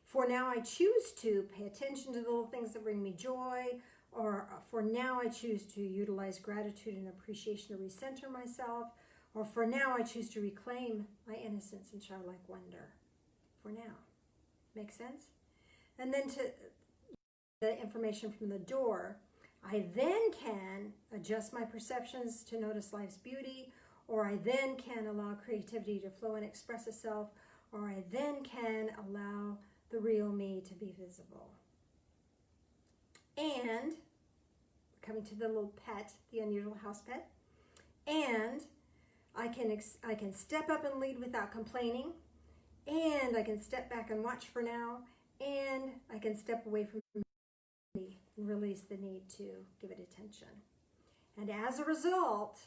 For now, I choose to pay attention to the little things that bring me joy, or for now, I choose to utilize gratitude and appreciation to recenter myself, or for now, I choose to reclaim my innocence and childlike wonder. For now. Make sense? And then to the information from the door, I then can adjust my perceptions to notice life's beauty, or I then can allow creativity to flow and express itself, or I then can allow the real me to be visible. And, coming to the little pet, the unusual house pet, and I can step up and lead without complaining, and I can step back and watch for now, and I can step away from me and release the need to give it attention. And as a result,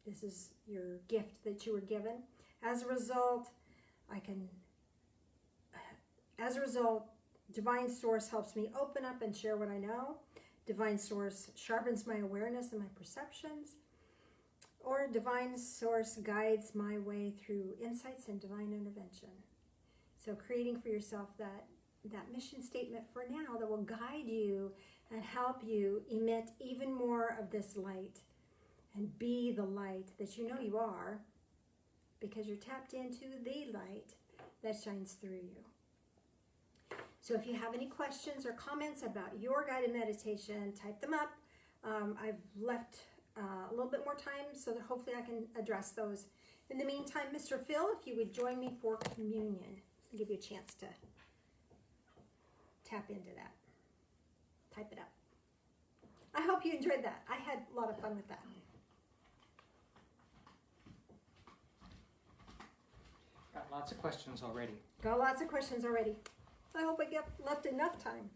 this is your gift that you were given. As a result, divine source helps me open up and share what I know. Divine source sharpens my awareness and my perceptions. Or divine source guides my way through insights and divine intervention. So creating for yourself that mission statement for now that will guide you and help you emit even more of this light and be the light that you know you are, because you're tapped into the light that shines through you. So if you have any questions or comments about your guided meditation, type them up. I've left a little bit more time so that hopefully I can address those. In the meantime, Mr. Phil, if you would join me for communion, I'll give you a chance to tap into that. Type it up. I hope you enjoyed that. I had a lot of fun with that.
Got lots of questions already.
Got lots of questions already. I hope I left enough time.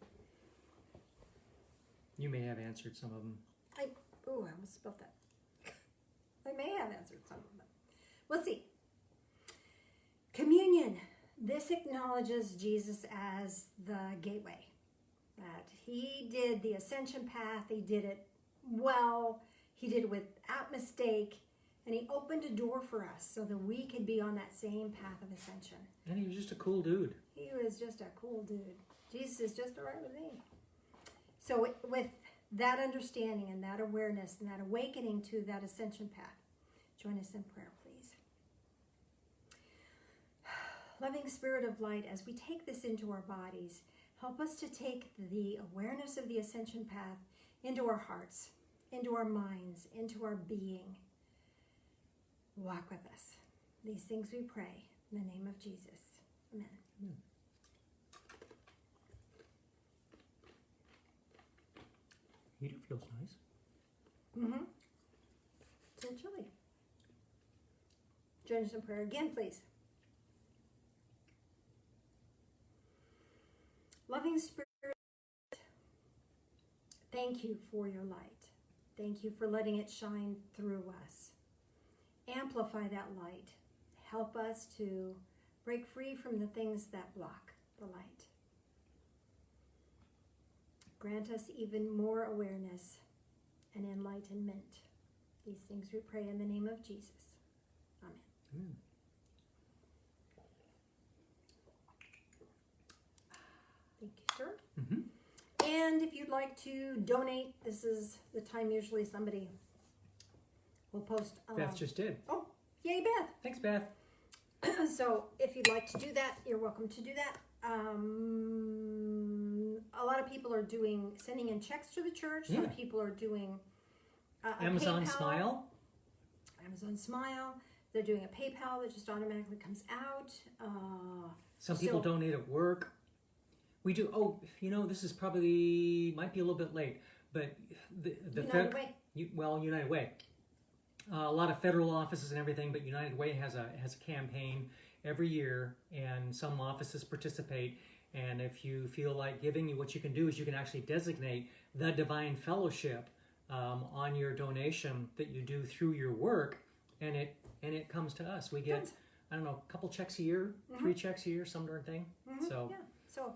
You may have answered some of them.
I almost spelled that. I may have answered some of them. We'll see. Communion. This acknowledges Jesus as the gateway. That he did the ascension path. He did it well. He did it without mistake. And he opened a door for us so that we could be on that same path of ascension.
And he was just a cool dude.
He was just a cool dude. Jesus is just all right with me. So with that understanding and that awareness and that awakening to that ascension path, Join us in prayer, please. Loving Spirit of light, as we take this into our bodies, help us to take the awareness of the ascension path into our hearts, into our minds, into our being. Walk with us. These things we pray in the name of Jesus. Amen.
Amen. Heater feels nice.
Mm-hmm. It's a little chilly. Join us in prayer again, please. Loving Spirit, thank you for your light. Thank you for letting it shine through us. Amplify that light. Help us to break free from the things that block the light. Grant us even more awareness and enlightenment. These things we pray in the name of Jesus. Amen.
Mm.
Thank you, sir.
Mm-hmm.
And if you'd like to donate, this is the time usually somebody will post.
Beth just did.
Oh, yay, Beth.
Thanks, Beth.
So if you'd like to do that, you're welcome to do that. A lot of people are sending in checks to the church. Some
Yeah.
people are doing
Amazon
PayPal.
Smile.
Amazon Smile. They're doing a PayPal that just automatically comes out.
Some people donate at work. We do. Oh, this is probably might be a little bit late, but the
United Way.
United Way. A lot of federal offices and everything, but United Way has a campaign every year, and some offices participate. And if you feel like giving, what you can do is you can actually designate the Divine Fellowship on your donation that you do through your work, and it comes to us. We get I don't know, a couple checks a year, 3 checks a year, some darn thing. So
yeah, so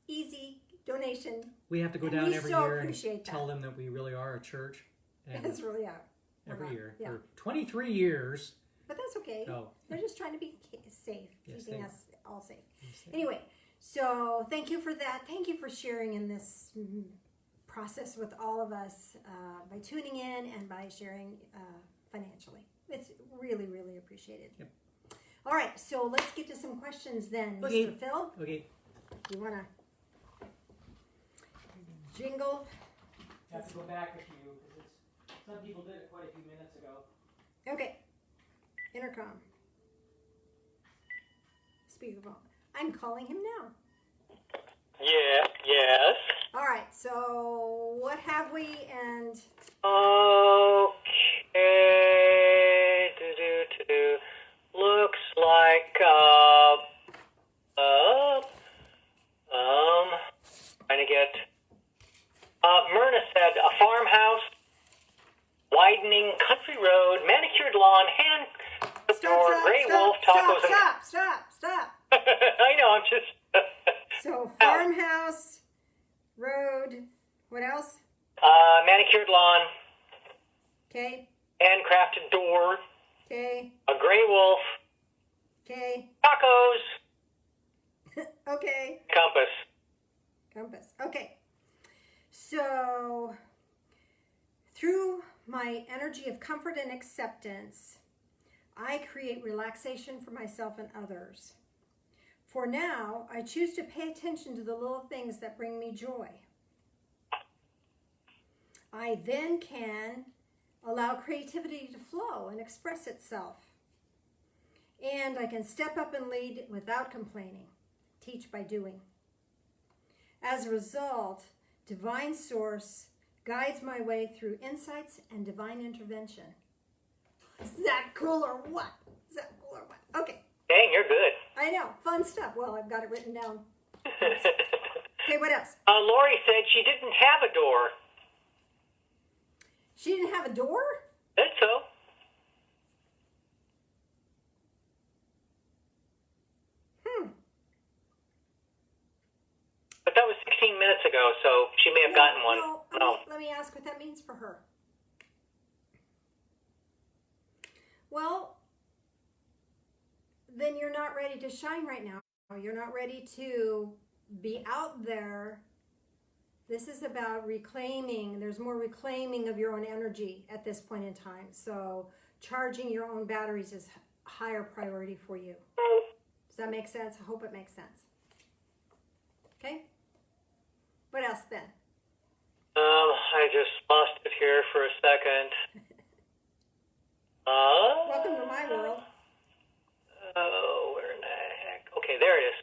easy donation.
we have to go
And
down
we
every
so
year and
appreciate that.
tell them that we really are a church. And
That's really out.
every year
Yeah.
for 23 years.
But that's okay.
Oh.
They're just trying to be safe,
Yes,
keeping
they-
us all safe.
Yes,
Anyway, so thank you for that. Thank you for sharing in this process with all of us by tuning in and by sharing financially. It's really, really appreciated.
Yep.
All right, so let's get to some questions then,
Okay.
Mr. Phil.
Okay.
You want to jingle?
I have to go back a few because some people did it quite a few minutes ago.
Okay. Intercom. Speakerphone. I'm calling him now.
Yeah, yes.
All right, so what have we and
Okay. Looks like, trying to get, Myrna said a farmhouse, widening country road, manicured lawn, hand door, gray wolf, tacos,
stop.
I know, I'm just,
So farmhouse, road, what else?
manicured lawn,
Okay,
handcrafted door,
okay,
a gray wolf,
okay,
tacos,
okay.
compass.
Okay. So through my energy of comfort and acceptance, I create relaxation for myself and others. For now, I choose to pay attention to the little things that bring me joy. I then can allow creativity to flow and express itself. And I can step up and lead without complaining, teach by doing. As a result, divine source guides my way through insights and divine intervention. Is that cool or what? Okay.
Dang, you're good.
I know. Fun stuff. Well, I've got it written down. Okay, what else?
Lori said she didn't have a door.
She didn't have a door?
Said so. But that was 16 minutes ago, so she may have gotten one.
No. Let me ask what that means for her. Well, then you're not ready to shine right now. You're not ready to be out there. This is about reclaiming. There's more reclaiming of your own energy at this point in time. So charging your own batteries is higher priority for you. Does that make sense? I hope it makes sense. Okay? What else then?
I just lost it here for a second.
Welcome to my world.
Oh, where in the heck? Okay, there it is.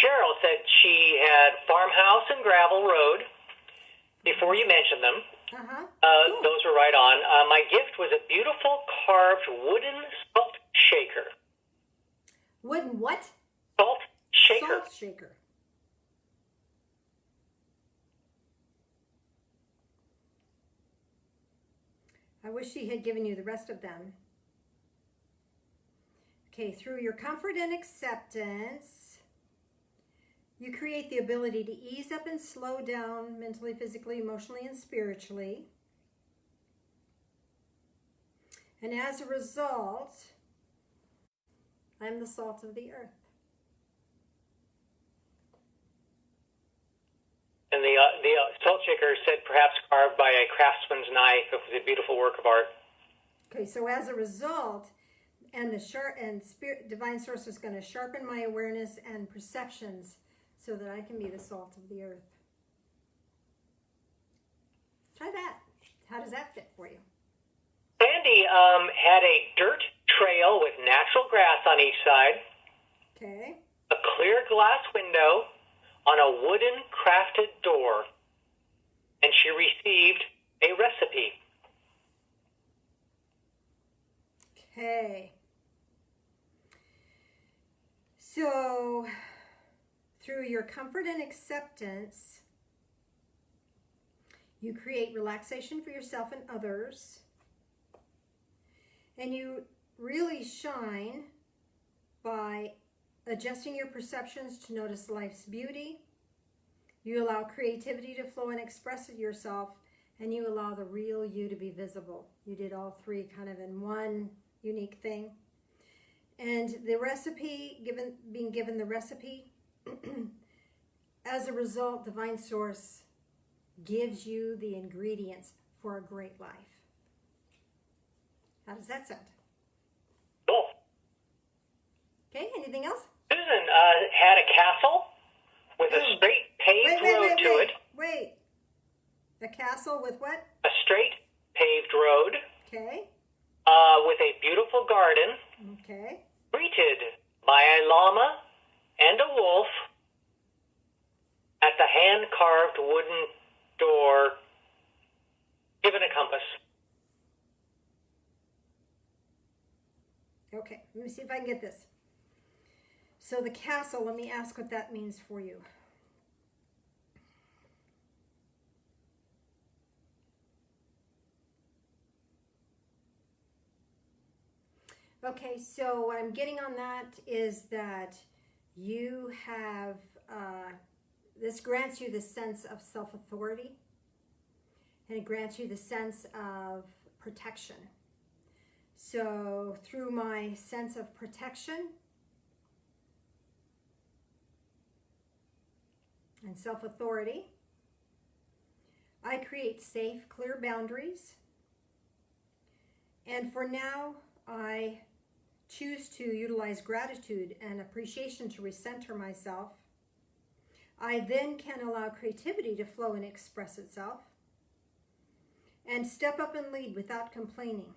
Cheryl said she had farmhouse and gravel road before you mentioned them.
Uh-huh. Cool.
Those were right on. My gift was a beautiful carved wooden salt shaker.
Wooden what?
Salt shaker.
Salt shaker. I wish she had given you the rest of them. Okay, through your comfort and acceptance, you create the ability to ease up and slow down mentally, physically, emotionally, and spiritually. And as a result, I'm the salt of the earth.
And the salt shaker said perhaps carved by a craftsman's knife. It was a beautiful work of art.
Okay, so as a result, and spirit, divine source is going to sharpen my awareness and perceptions so that I can be the salt of the earth. Try that. How does that fit for you?
Sandy had a dirt trail with natural grass on each side,
Okay.
a clear glass window on a wooden crafted door, and she received a recipe.
Okay. So, through your comfort and acceptance, you create relaxation for yourself and others. And you really shine by adjusting your perceptions to notice life's beauty. You allow creativity to flow and express it yourself, and you allow the real you to be visible. You did all three kind of in one unique thing. And the recipe, being given the recipe, as a result, Divine Source gives you the ingredients for a great life. How does that sound?
Cool.
Okay, anything else?
Susan had a castle with a straight paved road to it.
Wait. A castle with what?
A straight paved road
Okay.
with a beautiful garden,
Okay.
greeted by a llama and a wolf at the hand-carved wooden door, given a compass.
Okay, let me see if I can get this. So the castle, let me ask what that means for you. Okay, so what I'm getting on that is that you have, this grants you the sense of self-authority, and it grants you the sense of protection. So through my sense of protection and self-authority, I create safe, clear boundaries. And for now, I choose to utilize gratitude and appreciation to recenter myself. I then can allow creativity to flow and express itself, and step up and lead without complaining.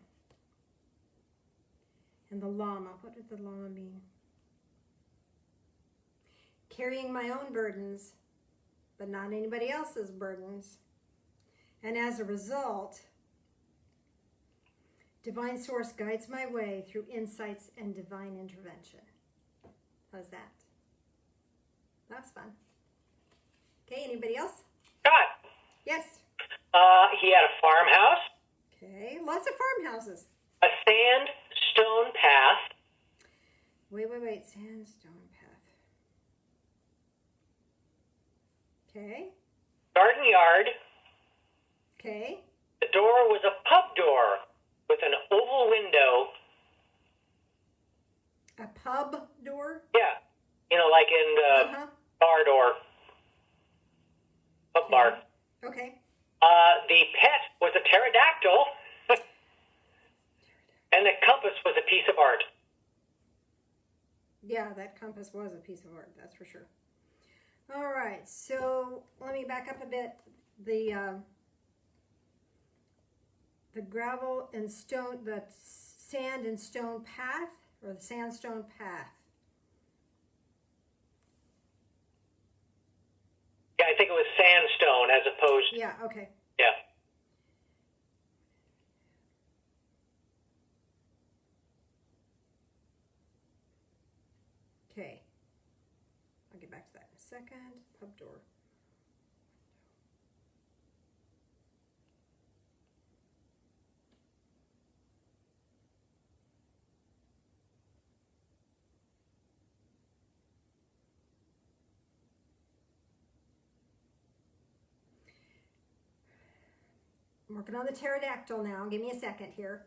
And the llama, what did the llama mean? Carrying my own burdens, but not anybody else's burdens. And as a result, Divine Source guides my way through insights and divine intervention. How's that? That's fun. Okay, anybody else?
Scott,
Yes.
he had a farmhouse,
Okay, lots of farmhouses.
a sandstone path,
Wait. Sandstone path. Okay.
garden yard.
Okay.
The door was a pub door with an oval window.
A pub door.
Yeah, like in the bar door. Pub bar.
Okay.
The pet was a pterodactyl. And the compass was a piece of art.
Yeah, that compass was a piece of art, that's for sure. All right, so let me back up a bit. The gravel and stone, the sand and stone path, or the sandstone path.
Yeah, I think it was sandstone as opposed.
Yeah, okay.
Yeah.
Okay. I'll get back to that in a second. Pub door. I'm working on the pterodactyl now. Give me a second here.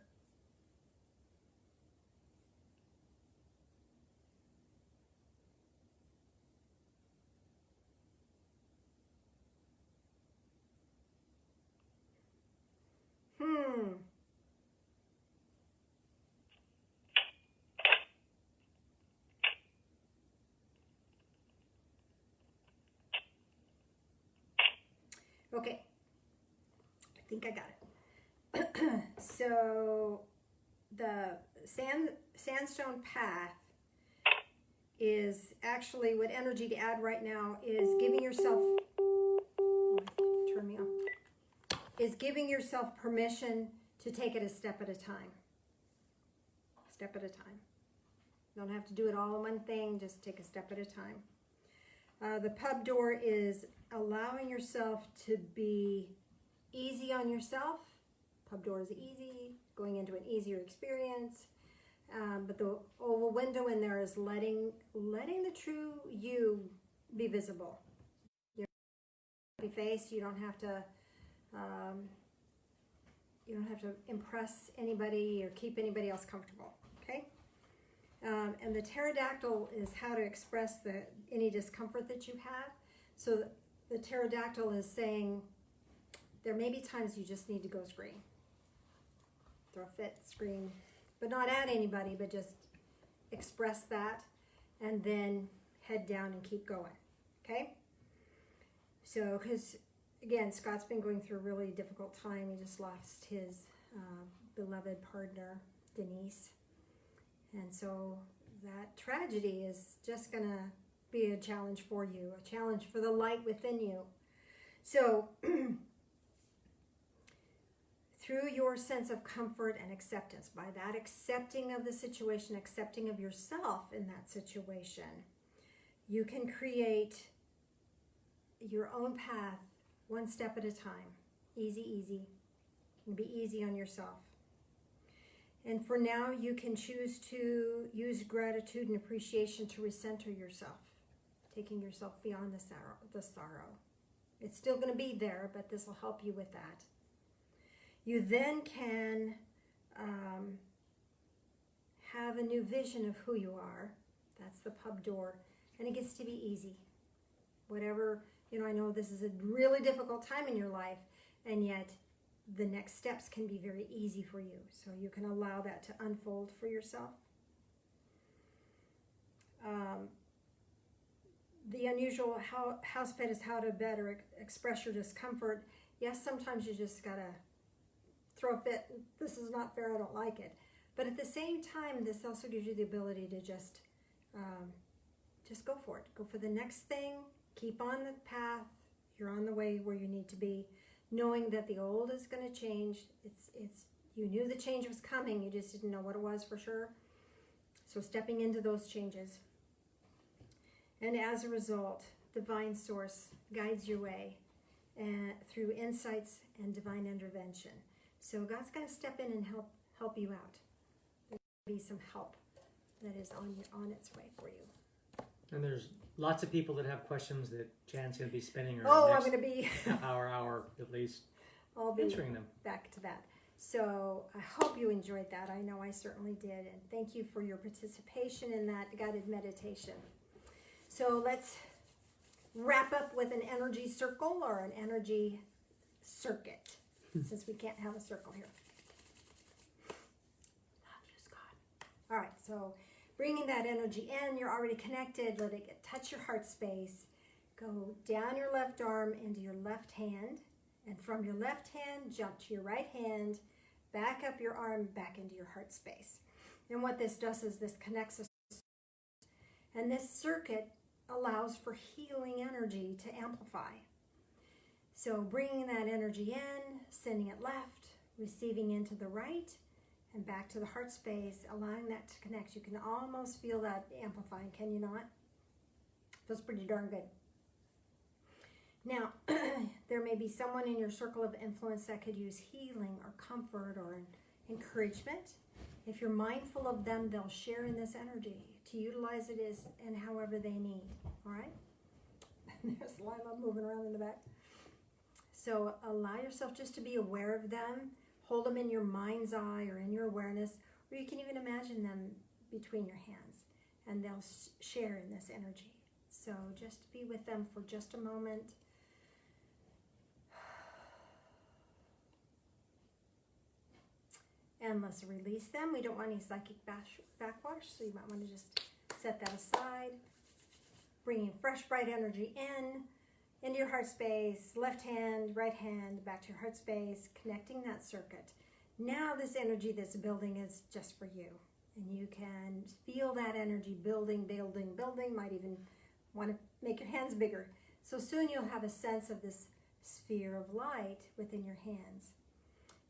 Okay. I think I got it. So the sandstone path is actually what energy to add right now is giving yourself, turn me off, is giving yourself permission to take it a step at a time. Step at a time. Don't have to do it all in one thing, just take a step at a time. The pub door is allowing yourself to be easy on yourself. Pub door is easy, going into an easier experience. But the oval window in there is letting the true you be visible. Your happy face. You don't have to impress anybody or keep anybody else comfortable. Okay. And the pterodactyl is how to express any discomfort that you have. So the pterodactyl is saying there may be times you just need to go scream. Throw a fit, scream, but not at anybody, but just express that and then head down and keep going. Okay? So, because again, Scott's been going through a really difficult time. He just lost his beloved partner, Denise. And so that tragedy is just going to be a challenge for you, a challenge for the light within you. So through your sense of comfort and acceptance, by that accepting of the situation, accepting of yourself in that situation, you can create your own path one step at a time. Easy, easy. You can be easy on yourself. And for now, you can choose to use gratitude and appreciation to recenter yourself, taking yourself beyond the sorrow. It's still going to be there, but this will help you with that. You then can have a new vision of who you are. That's the pub door. And it gets to be easy. Whatever, I know this is a really difficult time in your life, and yet the next steps can be very easy for you. So you can allow that to unfold for yourself. The unusual house pet is how to better express your discomfort. Yes, sometimes you just gotta throw a fit. This is not fair, I don't like it. But at the same time, this also gives you the ability to just go for it. Go for the next thing. Keep on the path. You're on the way where you need to be, knowing that the old is going to change. You knew the change was coming. You just didn't know what it was for sure. So stepping into those changes. And as a result, divine source guides your way through insights and divine intervention. So God's going to step in and help you out. There's going to be some help that is on its way for you.
And there's lots of people that have questions that Jan's going to be spending her
I'm
next
going to be
hour at least
I'll be
answering them.
back to that. So I hope you enjoyed that. I know I certainly did. And thank you for your participation in that guided meditation. So let's wrap up with an energy circle or an energy circuit, since we can't have a circle here. Love All right, so bringing that energy in, you're already connected. Let it touch your heart space. Go down your left arm into your left hand. And from your left hand, jump to your right hand. Back up your arm, back into your heart space. And what this does is this connects us. And this circuit allows for healing energy to amplify. So bringing that energy in, sending it left, receiving into the right, and back to the heart space, allowing that to connect. You can almost feel that amplifying, can you not? Feels pretty darn good. Now, there may be someone in your circle of influence that could use healing or comfort or encouragement. If you're mindful of them, they'll share in this energy to utilize it as and however they need. All right? There's Lila moving around in the back. So allow yourself just to be aware of them. Hold them in your mind's eye or in your awareness, or you can even imagine them between your hands, and they'll share in this energy. So just be with them for just a moment. And let's release them. We don't want any psychic backwash, so you might want to just set that aside. Bringing fresh, bright energy into your heart space, left hand, right hand, back to your heart space, connecting that circuit. Now this energy that's building is just for you. And you can feel that energy building, building, building. Might even want to make your hands bigger. So soon you'll have a sense of this sphere of light within your hands.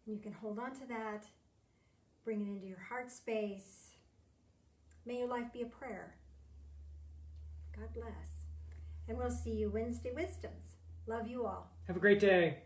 And you can hold on to that. Bring it into your heart space. May your life be a prayer. God bless. And we'll see you Wednesday Wisdoms. Love you all.
Have a great day.